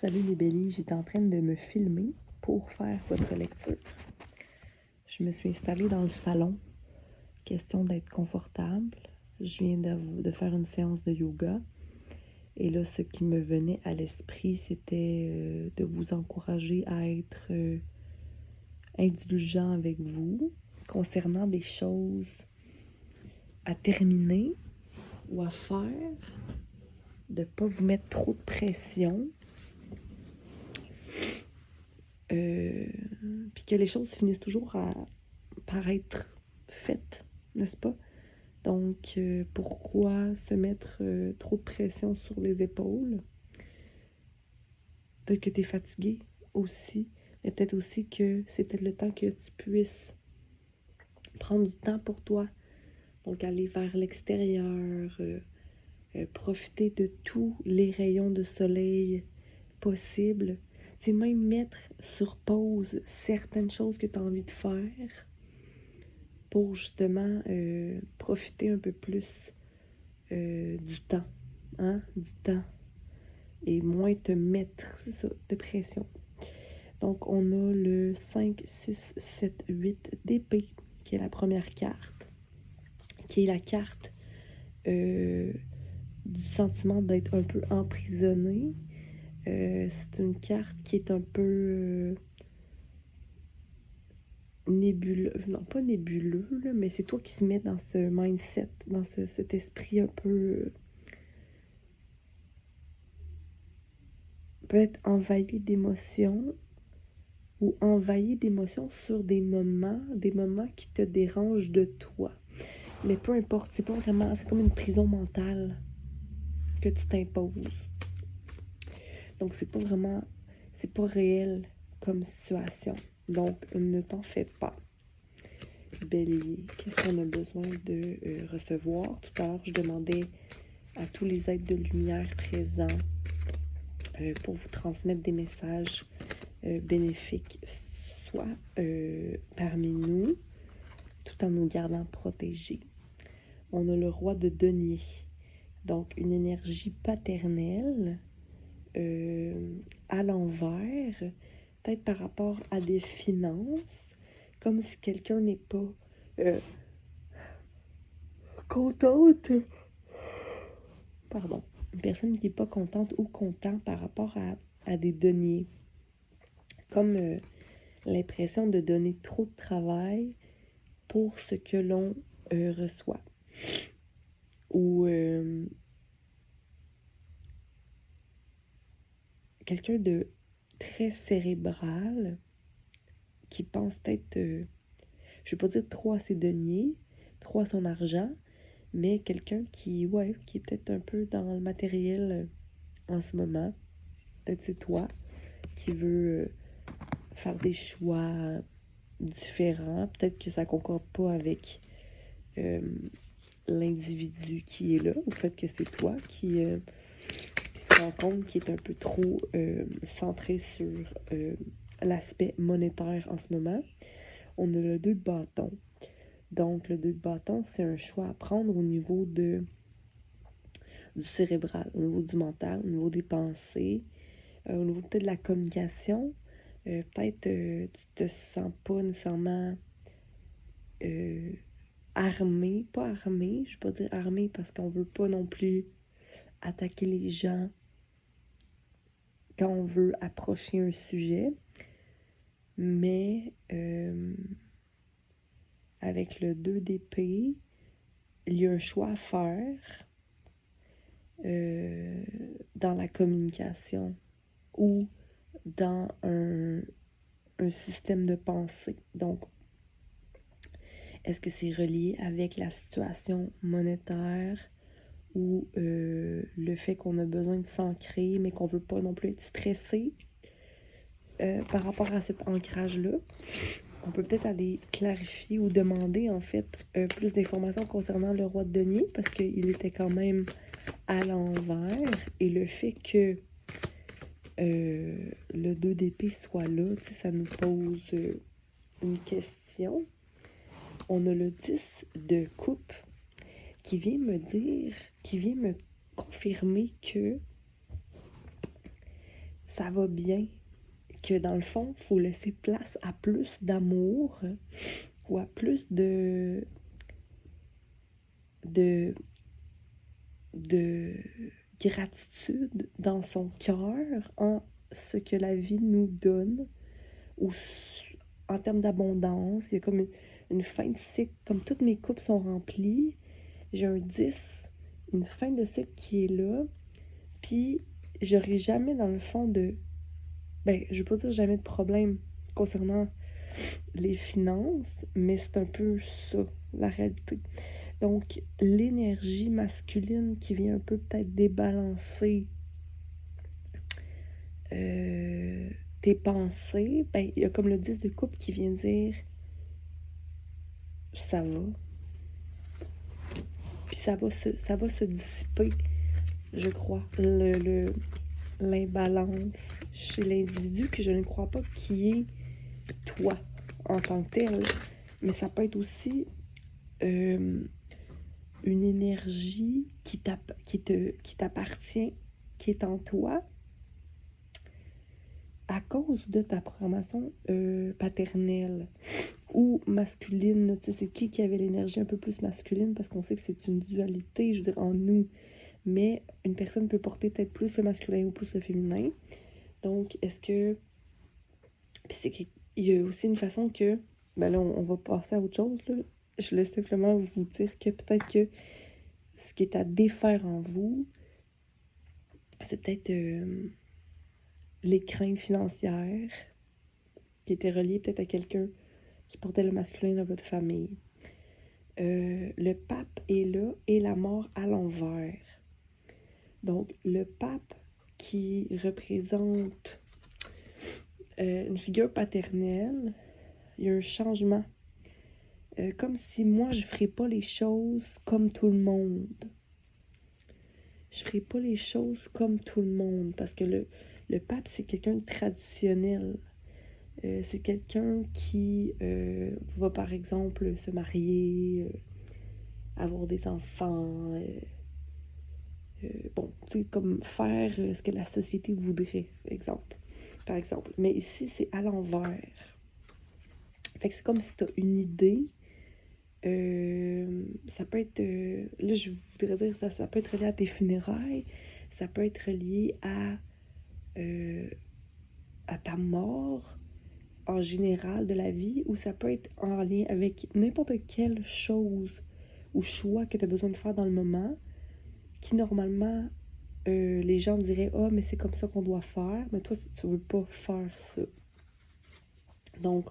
Salut les béliers, j'étais en train de me filmer pour faire votre lecture. Je me suis installée dans le salon, question d'être confortable. Je viens de faire une séance de yoga. Et là, ce qui me venait à l'esprit, c'était de vous encourager à être indulgent avec vous concernant des choses à terminer ou à faire, de ne pas vous mettre trop de pression. Puis que les choses finissent toujours par être faites, n'est-ce pas? Donc, pourquoi se mettre trop de pression sur les épaules? Peut-être que tu es fatigué aussi, mais peut-être aussi que c'est peut-être le temps que tu puisses prendre du temps pour toi. Donc, aller vers l'extérieur, profiter de tous les rayons de soleil possibles. Tu sais, même mettre sur pause certaines choses que tu as envie de faire pour justement profiter un peu plus du temps, du temps, et moins te mettre, c'est ça, de pression. Donc, on a le 5, 6, 7, 8 d'épée, qui est la première carte, qui est la carte du sentiment d'être un peu emprisonné. C'est une carte qui est un peu nébuleux, non pas nébuleux, là, mais c'est toi qui se mets dans ce mindset, dans cet esprit un peu peut-être envahi d'émotions ou envahi d'émotions sur des moments qui te dérangent de toi. Mais peu importe, c'est pas vraiment, c'est comme une prison mentale que tu t'imposes. Donc c'est pas réel comme situation. Donc ne t'en fais pas. Bélier, qu'est-ce qu'on a besoin de recevoir? Tout à l'heure, je demandais à tous les êtres de lumière présents pour vous transmettre des messages bénéfiques, soit parmi nous, tout en nous gardant protégés. On a le roi de denier, donc une énergie paternelle à l'envers, peut-être par rapport à des finances, comme si quelqu'un n'est pas contente. Pardon. Une personne qui n'est pas contente ou content par rapport à des deniers. Comme l'impression de donner trop de travail pour ce que l'on reçoit. Ou quelqu'un de très cérébral qui pense peut-être, je ne vais pas dire trop à ses deniers, trop à son argent, mais quelqu'un qui est peut-être un peu dans le matériel en ce moment. Peut-être c'est toi qui veux faire des choix différents. Peut-être que ça ne concorde pas avec l'individu qui est là, ou peut-être que c'est toi qui se rend compte qu'il est un peu trop centré sur l'aspect monétaire en ce moment. On a le 2 de bâton. Donc, le 2 de bâton, c'est un choix à prendre au niveau du cérébral, au niveau du mental, au niveau des pensées, au niveau peut-être de la communication. Peut-être tu te sens pas nécessairement armé, pas armé, je ne vais pas dire armé parce qu'on veut pas non plus attaquer les gens quand on veut approcher un sujet, mais avec le 2 d'épée, il y a un choix à faire dans la communication ou dans un système de pensée. Donc, est-ce que c'est relié avec la situation monétaire ou le fait qu'on a besoin de s'ancrer, mais qu'on ne veut pas non plus être stressé par rapport à cet ancrage-là? On peut peut-être aller clarifier ou demander en fait plus d'informations concernant le roi de denier parce qu'il était quand même à l'envers et le fait que le 2 d'épée soit là, ça nous pose une question. On a le 10 de coupe qui vient me confirmer que ça va bien, que dans le fond, il faut laisser place à plus d'amour ou à plus de, de gratitude dans son cœur en ce que la vie nous donne ou en termes d'abondance. Il y a comme une fin de cycle, comme toutes mes coupes sont remplies, j'ai un 10, une fin de cycle qui est là, puis j'aurai jamais dans le fond je vais pas dire jamais de problème concernant les finances, mais c'est un peu ça, la réalité. Donc, l'énergie masculine qui vient un peu peut-être débalancer tes pensées, il y a comme le 10 de coupe qui vient dire ça va. Puis ça va se dissiper, je crois, l'imbalance chez l'individu, que je ne crois pas qui est toi en tant que tel. Mais ça peut être aussi une énergie qui t'appartient, qui est en toi, à cause de ta programmation paternelle ou masculine. Tu sais, c'est qui avait l'énergie un peu plus masculine, parce qu'on sait que c'est une dualité, je veux dire, en nous. Mais une personne peut porter peut-être plus le masculin ou plus le féminin. Donc, est-ce que... Puis c'est qu'il y a aussi une façon que... Ben là, on va passer à autre chose, là. Je voulais simplement vous dire que peut-être que ce qui est à défaire en vous, c'est peut-être les craintes financières qui étaient reliées peut-être à quelqu'un qui portait le masculin dans votre famille. Le pape est là et la mort à l'envers. Donc, le pape qui représente une figure paternelle, il y a un changement. Comme si moi, je ne ferais pas les choses comme tout le monde. Je ne ferais pas les choses comme tout le monde. Parce que le pape, c'est quelqu'un de traditionnel. C'est quelqu'un qui va, par exemple, se marier, avoir des enfants, bon, tu sais, comme faire ce que la société voudrait, par exemple. Mais ici, c'est à l'envers. Fait que c'est comme si tu as une idée. Ça peut être... là, je voudrais dire ça peut être lié à tes funérailles. Ça peut être lié à ta mort en général de la vie, ou ça peut être en lien avec n'importe quelle chose ou choix que tu as besoin de faire dans le moment, qui normalement, les gens diraient « Ah, mais c'est comme ça qu'on doit faire », mais toi, tu veux pas faire ça. Donc,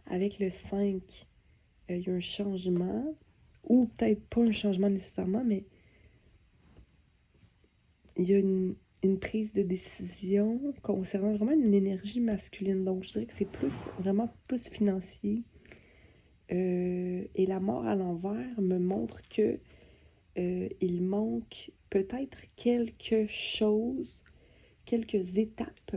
avec le 5, il y a un changement, ou peut-être pas un changement nécessairement, mais il y a une prise de décision concernant vraiment une énergie masculine. Donc, je dirais que c'est vraiment plus financier. Et la mort à l'envers me montre que il manque peut-être quelque chose, quelques étapes,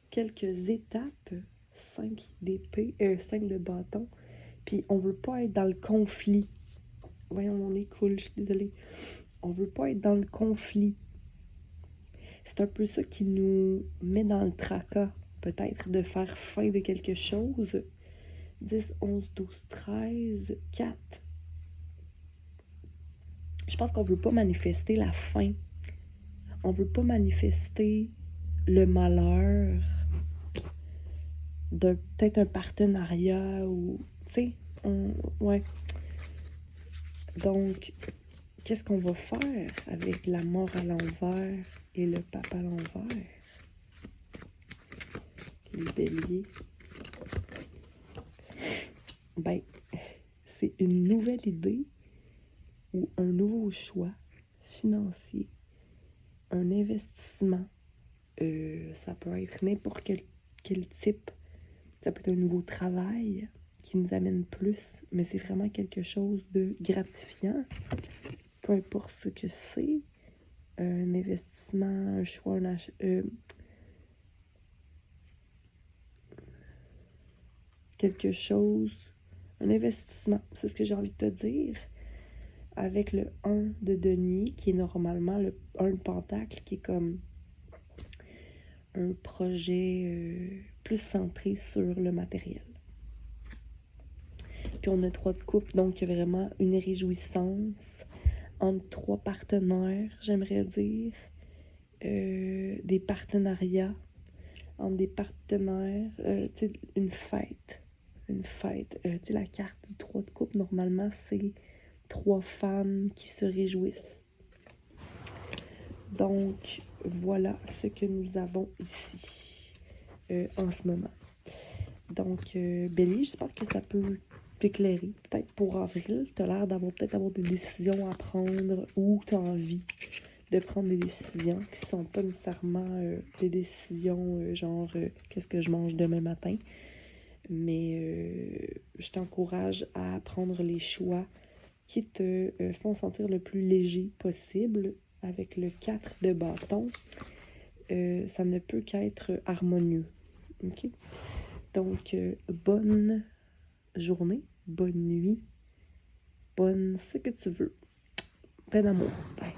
quelques étapes, 5 d'épée, 5 de bâton, puis on veut pas être dans le conflit. Voyons, on est cool, je suis désolée. On veut pas être dans le conflit. C'est un peu ça qui nous met dans le tracas, peut-être, de faire fin de quelque chose. 10, 11, 12, 13, 4. Je pense qu'on veut pas manifester la fin. On veut pas manifester le malheur de peut-être un partenariat ou... Tu sais, ouais. Donc, qu'est-ce qu'on va faire avec la mort à l'envers et le pape à l'envers? Les béliers. Ben, c'est une nouvelle idée ou un nouveau choix financier, un investissement. Ça peut être n'importe quel type. Ça peut être un nouveau travail qui nous amène plus, mais c'est vraiment quelque chose de gratifiant. Peu importe ce que c'est, un investissement, un choix, un achat, quelque chose, un investissement, c'est ce que j'ai envie de te dire. avec le 1 de denier, qui est normalement le 1 de pentacle, qui est comme un projet plus centré sur le matériel. Puis on a 3 de coupe, donc il y a vraiment une réjouissance entre 3 partenaires, j'aimerais dire. Des partenariats entre des partenaires, tu sais, une fête. Tu sais, la carte du 3 de coupe, normalement, c'est 3 femmes qui se réjouissent. Donc, voilà ce que nous avons ici en ce moment. Donc, Bélier, j'espère que ça peut t'éclairer. Peut-être pour avril, tu as l'air d'avoir des décisions à prendre ou tu as envie de prendre des décisions qui ne sont pas nécessairement des décisions genre qu'est-ce que je mange demain matin. Mais je t'encourage à prendre les choix qui te font sentir le plus léger possible. Avec le 4 de bâton, ça ne peut qu'être harmonieux. OK? Donc, bonne journée, bonne nuit, bonne ce que tu veux. Plein d'amour. Bye.